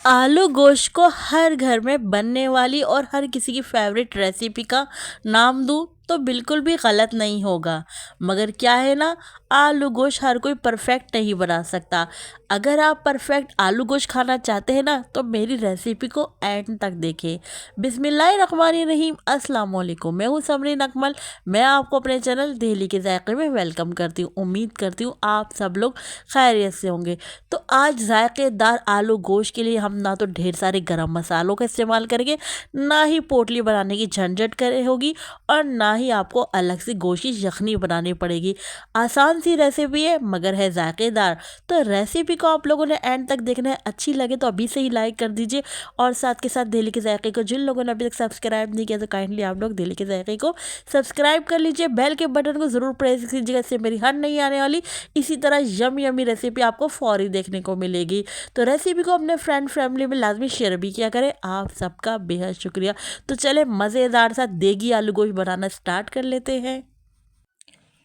आलू गोश्त को हर घर में बनने वाली और हर किसी की फेवरेट रेसिपी का नाम दूं तो बिल्कुल भी गलत नहीं होगा। मगर क्या है ना, आलू गोश्त हर कोई परफेक्ट नहीं बना सकता। अगर आप परफेक्ट आलू गोश्त खाना चाहते हैं ना तो मेरी रेसिपी को एंड तक देखें। बिस्मिल्लाहिर्रहमानिर्रहीम, अस्सलाम वालेकुम। मैं हूँ समरीन अकमल। मैं आपको अपने चैनल दिल्ली के जायके में वेलकम करती हूँ। उम्मीद करती हूँ आप सब लोग खैरियत से होंगे। तो आज जायकेदार आलू गोश्त के लिए हम ना तो ढेर सारे गरम मसालों का इस्तेमाल करेंगे, ना ही पोटली बनाने की झंझट करे होगी, और ना ही आपको अलग से गोश्त की यखनी बनानी पड़ेगी। आसान सी रेसिपी है मगर है जायकेदार। तो रेसिपी को आप लोगों ने एंड तक देखना है। अच्छी लगे तो अभी से ही लाइक कर दीजिए, और साथ के साथ दिल्ली के जायके को जिन लोगों ने अभी तक सब्सक्राइब नहीं किया तो काइंडली आप लोग दिल्ली के जायके को सब्सक्राइब कर लीजिए। बेल के बटन को ज़रूर प्रेस कीजिएगा, इससे मेरी हर नहीं आने वाली इसी तरह यमी यमी रेसिपी आपको फौरी देखने को मिलेगी। तो रेसिपी को अपने फ्रेंड फैमिली में लाजमी शेयर भी किया करें। आप सबका बेहद शुक्रिया। तो चले मज़ेदार सा देगी आलू गोश्त बनाना स्टार्ट कर लेते हैं।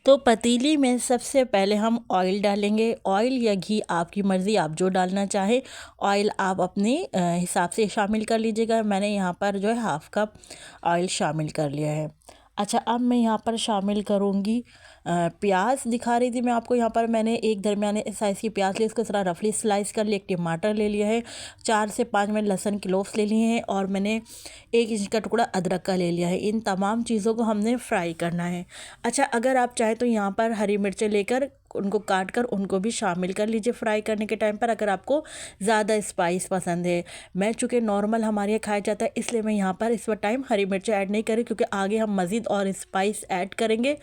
तो पतीली में सबसे पहले हम ऑयल डालेंगे। ऑयल या घी आपकी मर्ज़ी, आप जो डालना चाहे। ऑयल आप अपने हिसाब से शामिल कर लीजिएगा। मैंने यहाँ पर जो है हाफ़ कप ऑयल शामिल कर लिया है। अच्छा, अब मैं यहाँ पर शामिल करूँगी प्याज। दिखा रही थी मैं आपको, यहाँ पर मैंने एक दरमियाने साइज़ की प्याज ली, उसको थोड़ा रफली स्लाइस कर लिया। एक टमाटर ले लिया है, 4 से 5 मैंने लहसुन के क्लोव्स ले लिए हैं, और मैंने 1 इंच का टुकड़ा अदरक का ले लिया है। इन तमाम चीज़ों को हमने फ्राई करना है। अच्छा, अगर आप चाहें तो यहाँ पर हरी मिर्चें लेकर उनको काट कर उनको भी शामिल कर लीजिए फ्राई करने के टाइम पर, अगर आपको ज़्यादा स्पाइस पसंद है। मैं चूँकि नॉर्मल हमारे यहाँ खाया जाता है, इसलिए मैं यहाँ पर इस वक्त टाइम हरी मिर्चें ऐड नहीं करी, क्योंकि आगे हम मज़ीद और स्पाइस ऐड करेंगे।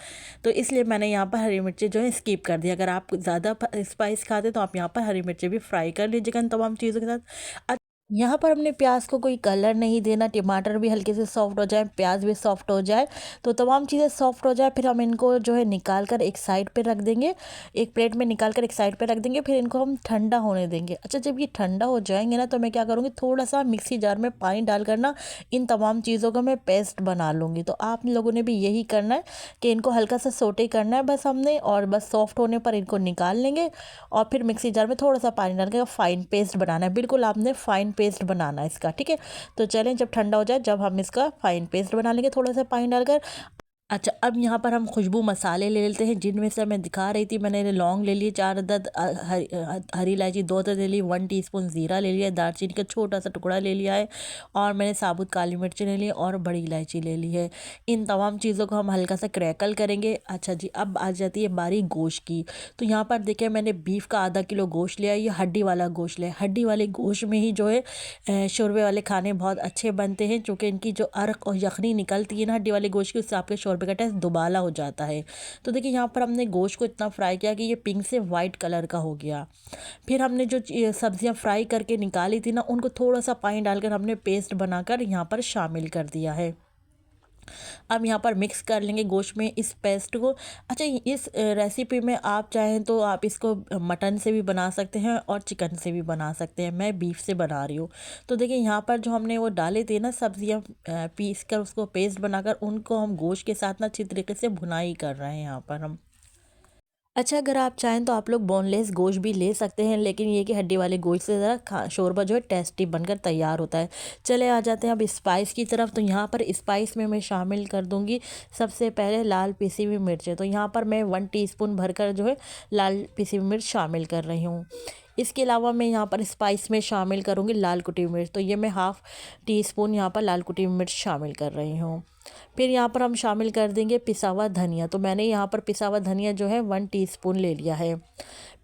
तो इसलिए मैंने यहाँ पर हरी मिर्चें जो है स्किप कर दी। अगर आप ज़्यादा स्पाइस खाते तो आप यहाँ पर हरी मिर्चें भी फ्राई कर लीजिएगा इन तमाम चीज़ों के साथ। यहाँ पर हमने प्याज को कोई कलर नहीं देना। टमाटर भी हल्के से सॉफ्ट हो जाए, प्याज भी सॉफ्ट हो जाए, तो तमाम चीज़ें सॉफ्ट हो जाए, फिर हम इनको जो है निकाल कर एक साइड पे रख देंगे। एक प्लेट में निकाल कर एक साइड पे रख देंगे, फिर इनको हम ठंडा होने देंगे। अच्छा, जब ये ठंडा हो जाएंगे ना तो मैं क्या करूँगी, थोड़ा सा मिक्सी जार में पानी डालकर ना इन तमाम चीज़ों का मैं पेस्ट बना लूँगी। तो आप लोगों ने भी यही करना है कि इनको हल्का सा सोटे करना है बस हमने, और बस सॉफ्ट होने पर इनको निकाल लेंगे, और फिर मिक्सी जार में थोड़ा सा पानी डाल के फ़ाइन पेस्ट बनाना है। बिल्कुल आपने फ़ाइन पेस्ट बनाना है इसका, ठीक है। तो चलें, जब ठंडा हो जाए जब हम इसका फ़ाइन पेस्ट बना लेंगे थोड़ा सा पानी डालकर। अच्छा, अब यहाँ पर हम खुशबू मसाले ले लेते हैं, जिनमें से मैं दिखा रही थी। मैंने लौंग ले लिए 4 अदद, हरी इलायची 2 अदद ले ली, 1 टीस्पून ज़ीरा ले लिया, दालचीनी का छोटा सा टुकड़ा ले लिया है, और मैंने साबुत काली मिर्ची ले ली और बड़ी इलायची ले ली है। इन तमाम चीज़ों को हम हल्का सा क्रैकल करेंगे। अच्छा जी, अब आ जाती है बारी गोश्त की। तो यहाँ पर देखिए, मैंने बीफ का आधा किलो गोश्त लिया है। ये हड्डी वाला गोश्त लिया है। हड्डी वाले गोश्त में ही जो है शोरबे वाले खाने बहुत अच्छे बनते हैं, क्योंकि इनकी जो अर्क और यखनी निकलती है ना हड्डी वाले गोश्त की, उससे आपके शोरबे का टेस्ट दुबाला हो जाता है। तो देखिए, यहाँ पर हमने गोश्त को इतना फ्राई किया कि ये पिंक से वाइट कलर का हो गया। फिर हमने जो सब्जियां फ्राई करके निकाली थी ना, उनको थोड़ा सा पानी डालकर हमने पेस्ट बनाकर यहाँ पर शामिल कर दिया है। अब यहाँ पर मिक्स कर लेंगे गोश्त में इस पेस्ट को। अच्छा, इस रेसिपी में आप चाहें तो आप इसको मटन से भी बना सकते हैं और चिकन से भी बना सकते हैं। मैं बीफ से बना रही हूँ। तो देखिए, यहाँ पर जो हमने वो डाले थे ना सब्जियाँ, पीस कर उसको पेस्ट बनाकर उनको हम गोश्त के साथ ना अच्छी तरीके से भुनाई कर रहे हैं यहाँ पर हम। अच्छा, अगर आप चाहें तो आप लोग बोनलेस गोश्त भी ले सकते हैं, लेकिन ये कि हड्डी वाले गोश्त से ज़रा शोरबा जो है टेस्टी बनकर तैयार होता है। चले आ जाते हैं अब स्पाइस की तरफ। तो यहाँ पर स्पाइस में मैं शामिल कर दूँगी सबसे पहले लाल पिसी हुई मिर्चें। तो यहाँ पर मैं 1 टीस्पून भरकर जो है लाल पिसी हुई मिर्च शामिल कर रही हूँ। इसके अलावा मैं यहाँ पर स्पाइस में शामिल करूँगी लाल कुटी हुई मिर्च। तो ये मैं हाफ़ टी स्पून यहाँ पर लाल कुटी हुई मिर्च शामिल कर रही हूँ। फिर यहाँ पर हम शामिल कर देंगे पिसा हुआ धनिया। तो मैंने यहाँ पर पिसा हुआ धनिया जो है 1 टीस्पून ले लिया है।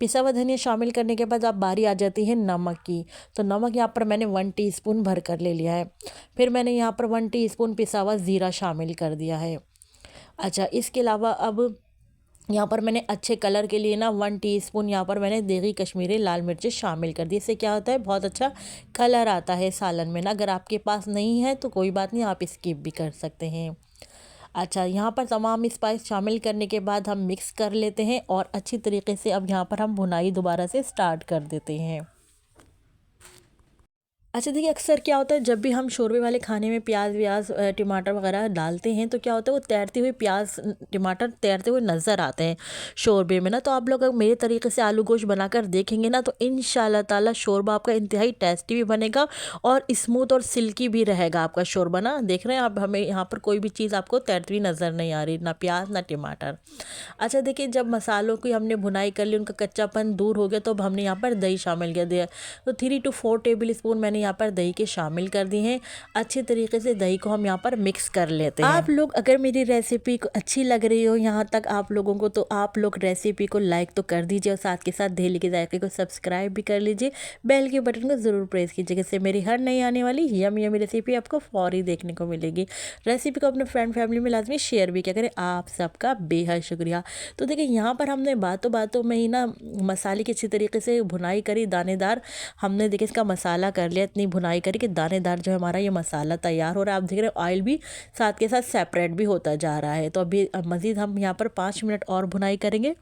पिसा हुआ धनिया शामिल करने के बाद अब बारी आ जाती है नमक की। तो नमक यहाँ पर मैंने 1 टीस्पून भर कर ले लिया है। फिर मैंने यहाँ पर 1 टीस्पून पिसा हुआ ज़ीरा शामिल कर दिया है। अच्छा, इसके अलावा अब यहाँ पर मैंने अच्छे कलर के लिए ना 1 टीस्पून यहाँ पर मैंने देगी कश्मीरी लाल मिर्च शामिल कर दी। इससे क्या होता है, बहुत अच्छा कलर आता है सालन में ना। अगर आपके पास नहीं है तो कोई बात नहीं, आप स्किप भी कर सकते हैं। अच्छा, यहाँ पर तमाम स्पाइस शामिल करने के बाद हम मिक्स कर लेते हैं, और अच्छी तरीके से अब यहाँ पर हम भुनाई दोबारा से स्टार्ट कर देते हैं। अच्छा देखिए, अक्सर क्या होता है जब भी हम शोरबे वाले खाने में प्याज व्याज टमाटर वगैरह डालते हैं तो क्या होता है वो तैरते हुए प्याज टमाटर तैरते हुए नज़र आते हैं शोरबे में ना। तो आप लोग अगर मेरे तरीके से आलू गोश्त बनाकर देखेंगे ना तो इंशाल्लाह ताला शोरबा आपका इंतहाई टेस्टी भी बनेगा और स्मूथ और सिल्की भी रहेगा आपका शोरबा ना। देख रहे हैं आप, हमें यहाँ पर कोई भी चीज़ आपको तैरती हुई नज़र नहीं आ रही, ना प्याज ना टमाटर। अच्छा देखिए, जब मसालों की हमने भुनाई कर ली, उनका कच्चापन दूर हो गया, तो अब हमने यहाँ पर दही शामिल कर दिया। तो 3 to 4 टेबल स्पून मैंने यहाँ पर दही के शामिल कर दिए हैं। अच्छे तरीके से दही को हम यहाँ पर मिक्स कर लेते हैं। आप लोग अगर मेरी रेसिपी को अच्छी लग रही हो यहाँ तक आप लोगों को, तो आप लोग रेसिपी को लाइक तो कर दीजिए और साथ के साथ दही के जायके को सब्सक्राइब भी कर लीजिए। बेल के बटन को ज़रूर प्रेस कीजिए, जिससे मेरी हर नई आने वाली यमी रेसिपी आपको फौरी देखने को मिलेगी। रेसिपी को अपने फ्रेंड फैमिली में लाजमी शेयर भी क्या करें। आप सबका बेहद शुक्रिया। तो देखिए, यहाँ पर हमने बातों बातों में ही ना मसाले की अच्छी तरीके से भुनाई करी, दानेदार हमने देखिए इसका मसाला कर लिया, इतनी भुनाई करी कि दानेदार जो है हमारा ये मसाला तैयार हो रहा है। आप देख रहे हो ऑयल भी साथ के साथ सेपरेट भी होता जा रहा है। तो अभी मज़ीद हम यहाँ पर 5 मिनट और भुनाई करेंगे।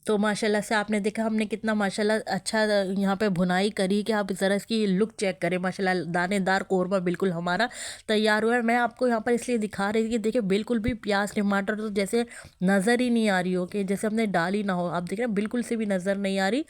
तो माशाल्लाह से आपने देखा हमने कितना माशाल्लाह अच्छा यहाँ पे भुनाई करी कि आप ज़रा इसकी लुक चेक करें। माशाल्लाह दानेदार कौरमा बिल्कुल हमारा तैयार हुआ है। मैं आपको यहाँ पर इसलिए दिखा रही थी कि देखिए बिल्कुल भी प्याज टमाटर तो जैसे नज़र ही नहीं आ रही हो, कि जैसे हमने डाली ना हो। आप देख रहे हैं बिल्कुल से भी नज़र नहीं आ रही।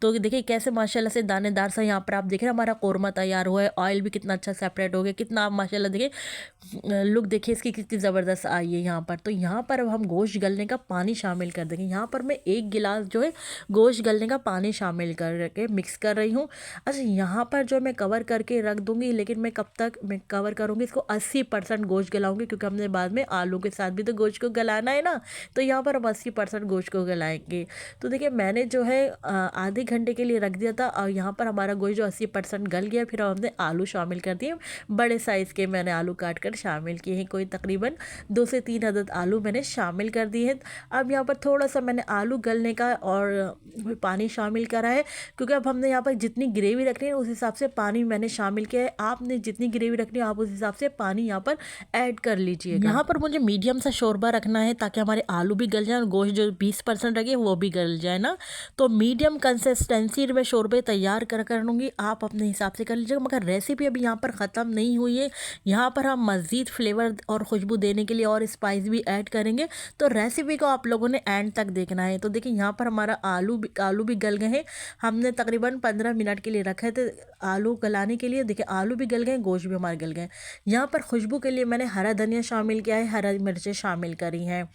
तो देखिए कैसे माशाल्लाह से दानेदार सा यहाँ पर आप देख रहे हैं हमारा कौरमा तैयार हुआ है। ऑयल भी कितना अच्छा सेपरेट हो गया, कितना आप माशाल्लाह देखिए लुक देखिए इसकी कितनी ज़बरदस्त आई है यहाँ पर। तो यहाँ पर अब हम गोश्त गलने का पानी शामिल कर देंगे। यहाँ पर मैं 1 गिलास जो है गोश्त गलने का पानी शामिल करके मिक्स कर रही हूँ। अच्छा यहाँ पर जो मैं कवर करके रख दूँगी, लेकिन मैं कब तक मैं कवर करूँगी इसको, 80% गोश्त गलाऊँगी, क्योंकि हमने बाद में आलू के साथ भी तो गोश्त को गलाना है ना। तो यहाँ पर हम 80% गोश्त को गलाएंगे। तो देखिए मैंने जो है आधे घंटे के लिए रख दिया था और यहाँ पर हमारा गोश्त जो 80% गल गया। फिर हमने आलू शामिल कर दिए, बड़े साइज़ के मैंने आलू काट कर शामिल किए हैं। कोई तकरीबन 2 से 3 अदद आलू मैंने शामिल कर दिए हैं। अब यहाँ पर थोड़ा सा मैंने आलू गलने का और पानी शामिल करा है, क्योंकि अब हमने यहाँ पर जितनी ग्रेवी रखनी है उस हिसाब से पानी मैंने शामिल किया है। आपने जितनी ग्रेवी रखनी है आप उस हिसाब से पानी यहाँ पर ऐड कर लीजिएगा। यहाँ पर मुझे मीडियम सा शोरबा रखना है ताकि हमारे आलू भी गल जाए और गोश्त जो 20% रखे वो भी गल जाए ना। तो मीडियम कंसिस्टेंसी में शोरबे तैयार कर लूँगी, आप अपने हिसाब से कर लीजिएगा। मगर रेसिपी अभी यहाँ पर ख़त्म नहीं हुई है। यहाँ पर हम मज़ीद फ्लेवर और खुशबू देने के लिए और स्पाइस भी ऐड करेंगे। तो रेसिपी को आप लोगों ने एंड तक देखना है। तो देखिए यहाँ पर हमारा आलू भी गल गए हैं। हमने तकरीबन 15 मिनट के लिए रखे थे आलू गलाने के लिए। देखिए आलू भी गल गए, गोश्त भी हमारे गल गए। यहाँ पर खुशबू के लिए मैंने हरा धनिया शामिल किया है, हरा मिर्चें शामिल करी हैं।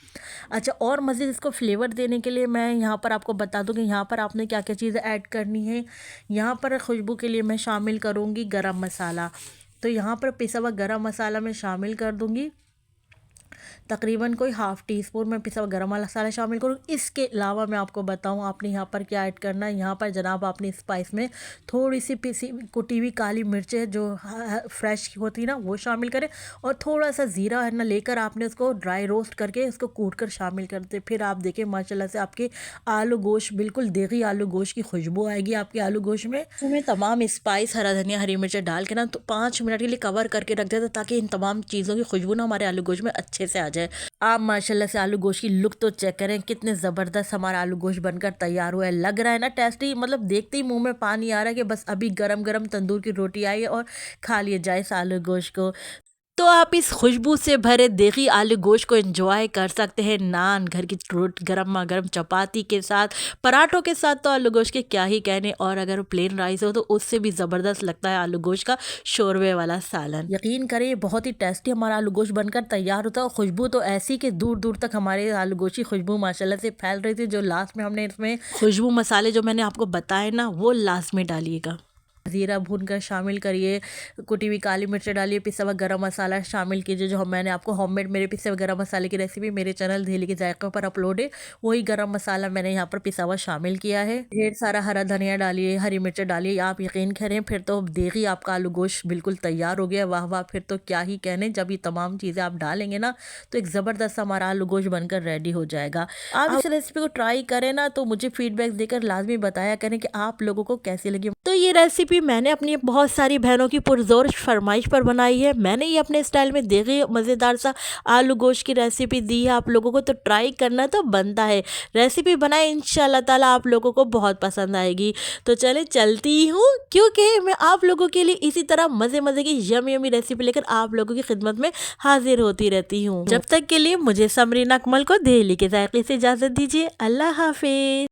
अच्छा, और मज़ीद इसको फ्लेवर देने के लिए मैं यहाँ पर आपको बता दूँ कि यहाँ पर आपने क्या क्या चीज़ें ऐड करनी है। यहाँ पर खुशबू के लिए मैं शामिल करूँगी गरम मसाला। तो यहाँ पर पिसा हुआ गरम मसाला मैं शामिल कर दूँगी, तकरीबन कोई ½ टीस्पून में पिसा हुआ गरम मसाला शामिल करूँ। इसके अलावा मैं आपको बताऊँ आपने यहाँ पर क्या ऐड करना है। यहाँ पर जनाब आपने स्पाइस में थोड़ी सी पिसी कुटी हुई काली मिर्चें जो फ्रेश होती है ना वो शामिल करें, और थोड़ा सा ज़ीरा है ना लेकर आपने उसको ड्राई रोस्ट करके उसको कूट कर शामिल करते। फिर आप देखें माशाल्लाह से आपके आलू गोश्त बिल्कुल देगी आलू गोश्त की खुशबू आएगी आपके आलू गोश्त में। मैं तमाम स्पाइस हरा धनिया हरी मिर्चें डाल के ना तो 5 मिनट के लिए कवर करके रख देता, ताकि इन तमाम चीज़ों की खुशबू ना हमारे आलू गोश्त में अच्छे से आ जाए। आप माशाल्लाह से आलू गोश्त की लुक तो चेक करें, कितने ज़बरदस्त हमारा आलू गोश्त बनकर तैयार हुआ है। लग रहा है ना टेस्टी, मतलब देखते ही मुंह में पानी आ रहा है कि बस अभी गरम गरम तंदूर की रोटी आई है और खा लिए जाए इस आलू गोश्त को। तो आप इस खुशबू से भरे देगी आलू गोश्त को एंजॉय कर सकते हैं नान, घर की रोटी, गर्मा गर्म चपाती के साथ, पराठों के साथ। तो आलू गोश्त के क्या ही कहने, और अगर प्लेन राइस हो तो उससे भी ज़बरदस्त लगता है आलू गोश्त का शोरबे वाला सालन। यकीन करें बहुत ही टेस्टी हमारा आलू गोश्त बनकर तैयार होता है। खुशबू तो ऐसी कि दूर दूर तक हमारे आलू गोश्त की खुशबू माशाल्लाह से फैल रही थी। जो लास्ट में हमने इसमें खुशबू मसाले जो मैंने आपको बताए ना वो लास्ट में डालिएगा। ज़ीरा भूनकर शामिल करिए, कुटी हुई काली मिर्च डालिए, पिसा हुआ गरम मसाला शामिल कीजिए। जो मैंने आपको होममेड मेरे पिसे हुए गरम मसाले की रेसिपी मेरे चैनल दहली के जायक़े पर अपलोड है, वही गरम मसाला मैंने यहाँ पर पिसा हुआ शामिल किया है। ढेर सारा हरा धनिया डालिए, हरी मिर्च डालिए। आप यकीन करें फिर तो देगी आपका आलू गोश्त बिल्कुल तैयार हो गया। वाह वाह, फिर तो क्या ही कहने। जब ये तमाम चीज़ें आप डालेंगे ना तो एक ज़बरदस्त हमारा आलू गोश्त बनकर रेडी हो जाएगा। आप इस रेसिपी को ट्राई करें ना तो मुझे फीडबैक देकर लाजमी बताया करें कि आप लोगों को कैसी लगी। तो ये रेसिपी रेसिपी मैंने अपनी बहुत सारी बहनों की पुरजोर फरमाइश पर बनाई है। मैंने ये अपने स्टाइल में देखी मज़ेदार सा आलू गोश्त की रेसिपी दी है आप लोगों को, तो ट्राई करना तो बनता है। रेसिपी बनाए इंशाल्लाह ताला आप लोगों को बहुत पसंद आएगी। तो चले चलती हूँ, क्योंकि मैं आप लोगों के लिए इसी तरह मज़े मज़े की यमी रेसिपी लेकर आप लोगों की खिदमत में हाजिर होती रहती हूँ। जब तक के लिए मुझे समरीना अकमल को दिल्ली के जायके से इजाज़त दीजिए। अल्लाह हाफिज़।